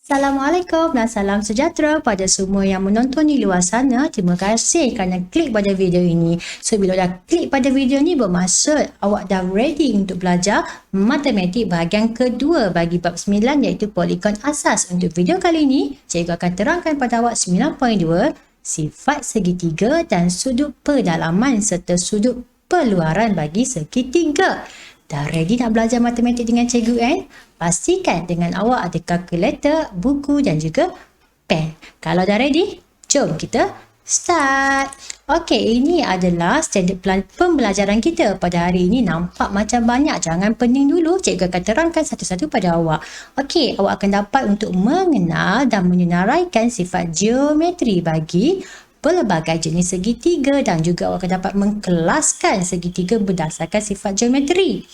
Assalamualaikum dan salam sejahtera pada semua yang menonton di luar sana. Terima kasih kerana klik pada video ini. So, bila dah klik pada video ni bermaksud awak dah ready untuk belajar matematik bahagian kedua bagi bab 9 iaitu polikon asas. Untuk video kali ini, cikgu akan terangkan pada awak 9.2 sifat segitiga dan sudut pedalaman serta sudut peluaran bagi segitiga. Dah ready nak belajar matematik dengan cikgu kan? Pastikan dengan awak ada kalkulator, buku dan juga pen. Kalau dah ready, jom kita start. Okey, ini adalah standard plan pembelajaran kita. Pada hari ini nampak macam banyak. Jangan pening dulu, cikgu akan terangkan satu-satu pada awak. Okey, awak akan dapat untuk mengenal dan menyenaraikan sifat geometri bagi pelbagai jenis segitiga dan juga awak akan dapat mengkelaskan segitiga berdasarkan sifat geometri.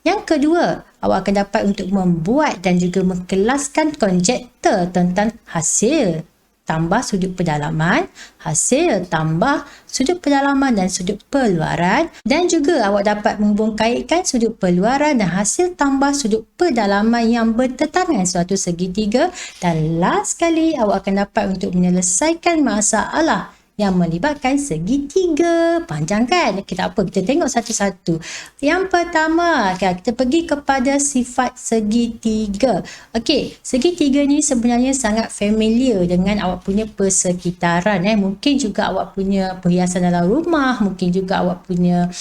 Yang kedua, awak akan dapat untuk membuat dan juga mengkelaskan konjektor tentang hasil tambah sudut pedalaman, hasil tambah sudut pedalaman dan sudut peluaran, dan juga awak dapat membongkaitkan sudut peluaran dan hasil tambah sudut pedalaman yang bertetangan suatu segitiga, dan last sekali awak akan dapat untuk menyelesaikan masalah yang melibatkan segitiga. Panjang kan? Kita apa? Kita tengok satu-satu. Yang pertama, kita pergi kepada sifat segitiga. Okey, segitiga ni sebenarnya sangat familiar dengan awak punya persekitaran. Mungkin juga awak punya perhiasan dalam rumah, mungkin juga awak punya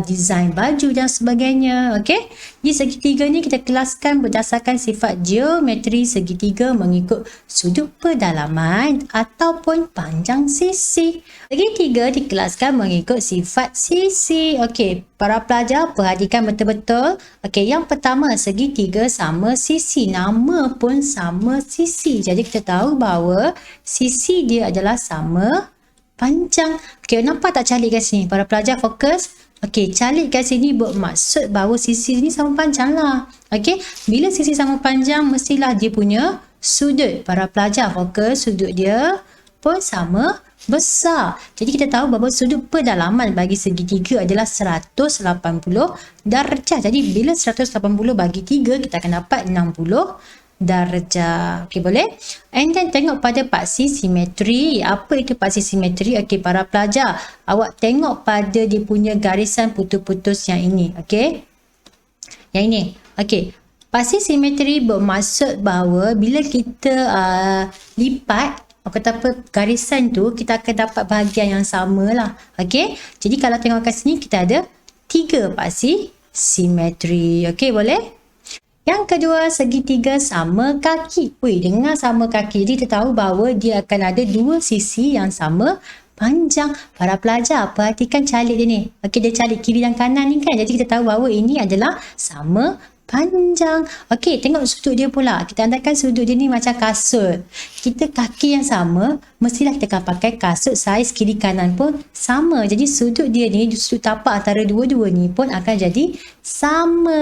desain baju dan sebagainya. Okey, di segitiga ni kita kelaskan berdasarkan sifat geometri segitiga mengikut sudut pedalaman ataupun panjang sisi. Segitiga dikelaskan mengikut sifat sisi. Okey, para pelajar perhatikan betul-betul. Okey, yang pertama segitiga sama sisi. Nama pun sama sisi. Jadi kita tahu bahawa sisi dia adalah sama panjang. Okey, nampak tak calik kat sini? Para pelajar fokus. Okey, calik kat sini bermaksud bahawa sisi ni sama panjang lah. Okey, bila sisi sama panjang mestilah dia punya sudut. Para pelajar fokus, sudut dia pun sama besar. Jadi kita tahu bahawa sudut pedalaman bagi segitiga adalah 180 darjah. Jadi bila 180 bagi 3 kita akan dapat 60 darjah. Okey, boleh? And then tengok pada paksi simetri. Apa itu paksi simetri? Okey, para pelajar, awak tengok pada dia punya garisan putus-putus yang ini. Okey, yang ini. Okey, paksi simetri bermaksud bahawa bila kita lipat kata apa, garisan tu, kita akan dapat bahagian yang sama lah. Okey, jadi kalau tengok kat sini kita ada 3 paksi simetri. Okey, boleh? Yang kedua, segitiga sama kaki. Dengan sama kaki, jadi kita tahu bahawa dia akan ada 2 sisi yang sama panjang. Para pelajar perhatikan calik dia ni. Okey, dia calik kiri dan kanan ni kan. Jadi kita tahu bahawa ini adalah sama panjang. Okey, tengok sudut dia pula. Kita andaikan sudut dia ni macam kasut. Kita kaki yang sama, mestilah kita akan pakai kasut saiz kiri kanan pun sama. Jadi sudut dia ni, sudut tapak antara dua-dua ni pun akan jadi sama.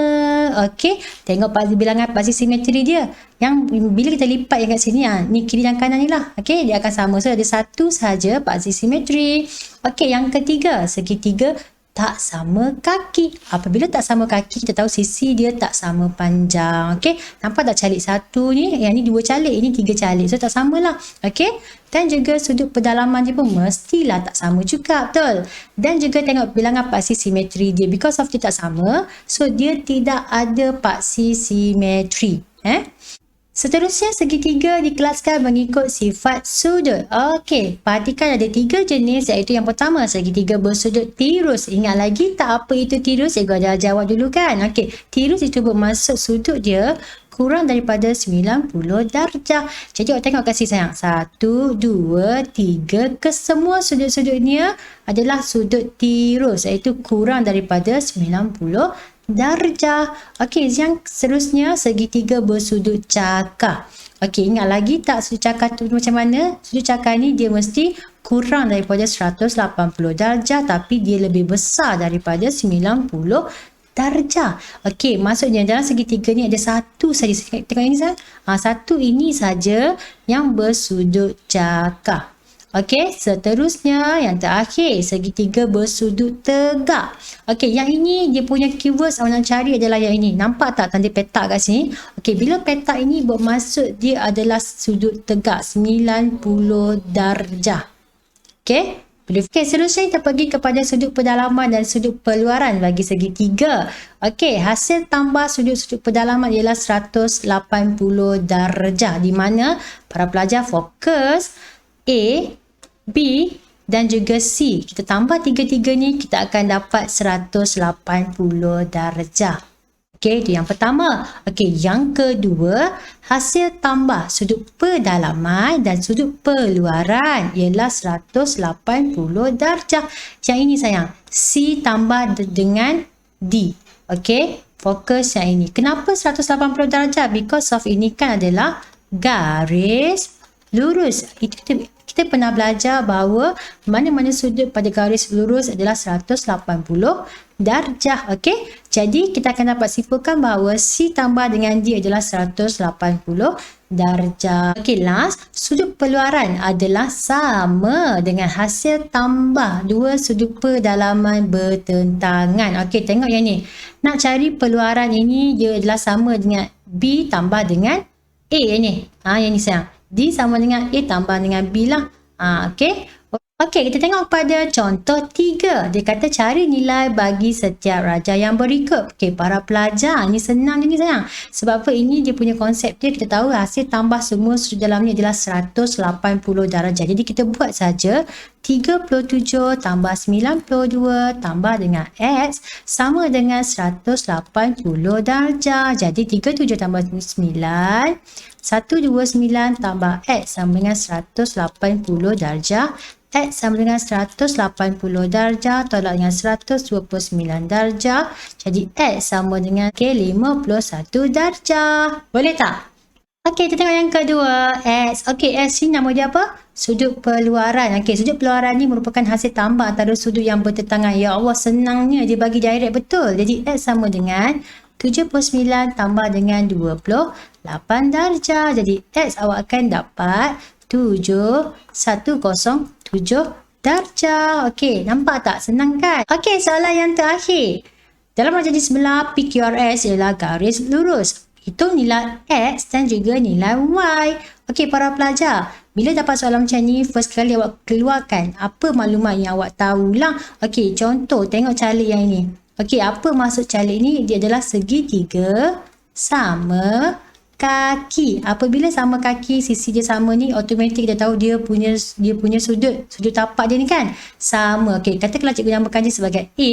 Okey, tengok bilangan paksi simetri dia. Yang bila kita lipat yang kat sini, ni kiri dan kanan ni lah. Okey, dia akan sama. So ada satu sahaja paksi simetri. Okey, yang ketiga, segitiga tak sama kaki. Apabila tak sama kaki, kita tahu sisi dia tak sama panjang. Okey, nampak tak calik satu ni? Yang ni 2 calik, ini 3 calik. So tak samalah. Okey, dan juga sudut pedalaman dia pun mestilah tak sama juga, betul? Dan juga tengok bilangan paksi simetri dia. Because of dia tak sama, so dia tidak ada paksi simetri. Seterusnya, segitiga dikelaskan mengikut sifat sudut. Okey, perhatikan ada 3 jenis, iaitu yang pertama, segitiga bersudut tirus. Ingat lagi tak apa itu tirus? Cikgu dah jawab dulu kan? Okey, tirus itu bermaksud sudut dia kurang daripada 90 darjah. Jadi awak tengok kat sini sayang. 1, 2, 3. Kesemua sudut-sudutnya adalah sudut tirus, iaitu kurang daripada 90 darjah. Okey, yang seterusnya segitiga bersudut cakar. Okey, ingat lagi tak sudut cakar tu macam mana? Sudut cakar ni dia mesti kurang daripada 180 darjah tapi dia lebih besar daripada 90 darjah. Okey, maksudnya dalam segitiga ni ada satu saja. Tengok ini satu ini saja yang bersudut cakar. Okey, seterusnya yang terakhir, segitiga bersudut tegak. Okey, yang ini dia punya keywords awak nak cari adalah yang ini. Nampak tak tanda petak kat sini? Okey, bila petak ini bermaksud dia adalah sudut tegak 90 darjah. Okey. Okey, seterusnya kita pergi kepada sudut pendalaman dan sudut peluaran bagi segitiga. Okey, hasil tambah sudut-sudut pendalaman ialah 180 darjah, di mana para pelajar fokus A, B dan juga C. Kita tambah tiga-tiga ni, kita akan dapat 180 darjah. Okey, itu yang pertama. Okey, yang kedua, hasil tambah sudut pendalaman dan sudut peluaran ialah 180 darjah. Yang ini sayang, C tambah dengan D. Okey, fokus yang ini. Kenapa 180 darjah? Because of ini kan adalah garis lurus. Itu kita pernah belajar bahawa mana-mana sudut pada garis lurus adalah 180 darjah. Okey, jadi kita akan dapat simpulkan bahawa C tambah dengan D adalah 180 darjah. Okey, last, sudut peluaran adalah sama dengan hasil tambah dua sudut pendalaman bertentangan. Okey, tengok yang ni. Nak cari peluaran ini, dia adalah sama dengan B tambah dengan A ni. Yang ni sayang. D sama dengan A tambah dengan B lah. Okey. Okey, kita tengok pada contoh 3. Dia kata cari nilai bagi setiap raja yang berikut. Okey, para pelajar, ni senang je ni sayang. Sebab apa? Ini dia punya konsep dia. Kita tahu hasil tambah semua sudut dalam ni adalah 180 darjah. Jadi kita buat saja 37 tambah 92 tambah dengan X sama dengan 180 darjah. Jadi 37 tambah 9, 129 tambah X sama dengan 180 darjah. X sama dengan 180 darjah tolak dengan 129 darjah. Jadi X sama dengan 51 darjah. Boleh tak? Okey, kita tengok yang kedua. X. Okey, X ni nama dia apa? Sudut peluaran. Okey, sudut peluaran ni merupakan hasil tambah antara sudut yang bertentangan. Ya Allah, senangnya dia bagi direct betul. Jadi X sama dengan 79 tambah dengan 28 darjah. Jadi X awak akan dapat 7107 darjah. Okey, nampak tak? Senang kan? Okey, soalan yang terakhir. Dalam rajah sebelah, PQRS ialah garis lurus. Hitung nilai X dan juga nilai Y. Okey, para pelajar. Bila dapat soalan macam ni, first kali awak keluarkan apa maklumat yang awak tahulah. Okey, contoh, tengok calik yang ini. Okey, apa maksud calik ni? Dia adalah segitiga sama kaki. Apabila sama kaki, sisi dia sama ni, automatik kita tahu dia punya sudut tapak dia ni kan sama. Okey, katakanlah cikgu namakan dia sebagai A,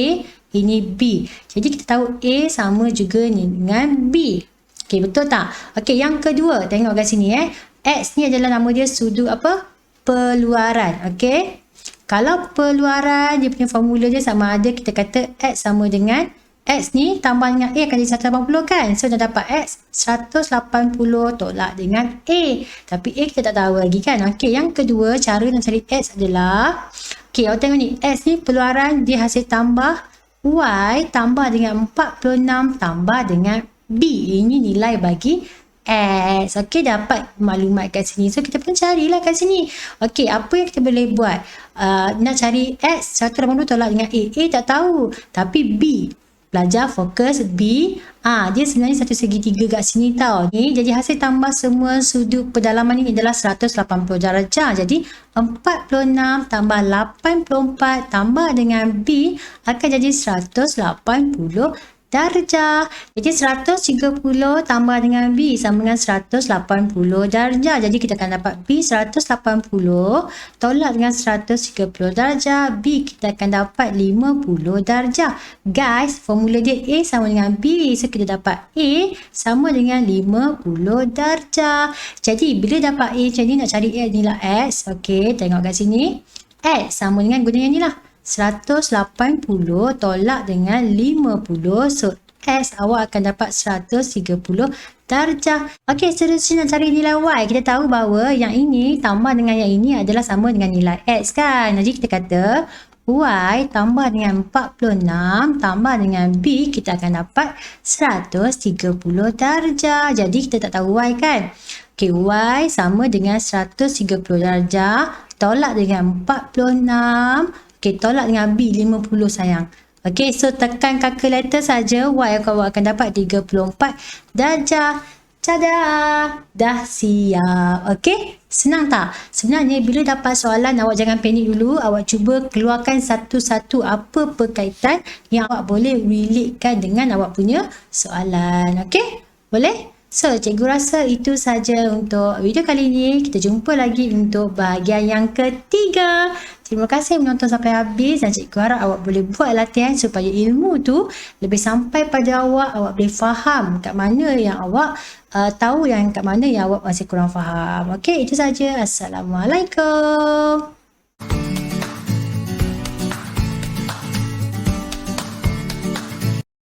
ini B. Jadi kita tahu A sama juga ni dengan B. Okey, betul tak? Okey, yang kedua, tengok kat sini X ni adalah nama dia sudut apa? Peluaran. Okey. Kalau peluaran, dia punya formula dia sama ada kita kata X sama dengan X ni tambah dengan A akan jadi 180 kan? So dah dapat X 180 tolak dengan A. Tapi A kita tak tahu lagi kan? Okey, yang kedua cara nak cari X adalah, okey, awak tengok ni, X ni peluaran dia hasil tambah Y tambah dengan 46 tambah dengan B. Ini nilai bagi X. Okey, dapat maklumat kat sini. So kita pun carilah kat sini. Okey, apa yang kita boleh buat? Nak cari X 180 tolak dengan A. A tak tahu. Tapi B. Pelajar fokus B. Dia sebenarnya satu segitiga kat sini tau. Ni jadi hasil tambah semua sudut pendalaman ini adalah 180 darjah. Jadi 46 tambah 84 tambah dengan B akan jadi 180 darjah. Jadi 130 tambah dengan B sama dengan 180 darjah. Jadi kita akan dapat B 180 tolak dengan 130 darjah. B kita akan dapat 50 darjah. Guys, formula dia A sama dengan B. So kita dapat A sama dengan 50 darjah. Jadi bila dapat A macam ni, nak cari A nilai X. Okey, tengok kat sini. X sama dengan guna yang ni lah. 180 tolak dengan 50. So X awak akan dapat 130 darjah. Okey, seterusnya nak cari nilai Y. Kita tahu bahawa yang ini tambah dengan yang ini adalah sama dengan nilai X kan. Jadi kita kata Y tambah dengan 46 tambah dengan B, kita akan dapat 130 darjah. Jadi kita tak tahu Y kan. Okay, Y sama dengan 130 darjah. Tolak dengan 46. Okay, tolak dengan B 50 sayang. Okay, so tekan kalkulator saja. Y akan dapat 34 darjah. Tada! Dah siap. Okey? Senang tak? Sebenarnya bila dapat soalan, awak jangan panik dulu. Awak cuba keluarkan satu-satu apa perkaitan yang awak boleh relatekan dengan awak punya soalan. Okey? Boleh? So, cikgu rasa itu saja untuk video kali ini. Kita jumpa lagi untuk bahagian yang ketiga. Terima kasih menonton sampai habis dan cikgu harap awak boleh buat latihan supaya ilmu tu lebih sampai pada awak. Awak boleh faham kat mana yang awak tahu, yang kat mana yang awak masih kurang faham. Okey, itu saja. Assalamualaikum.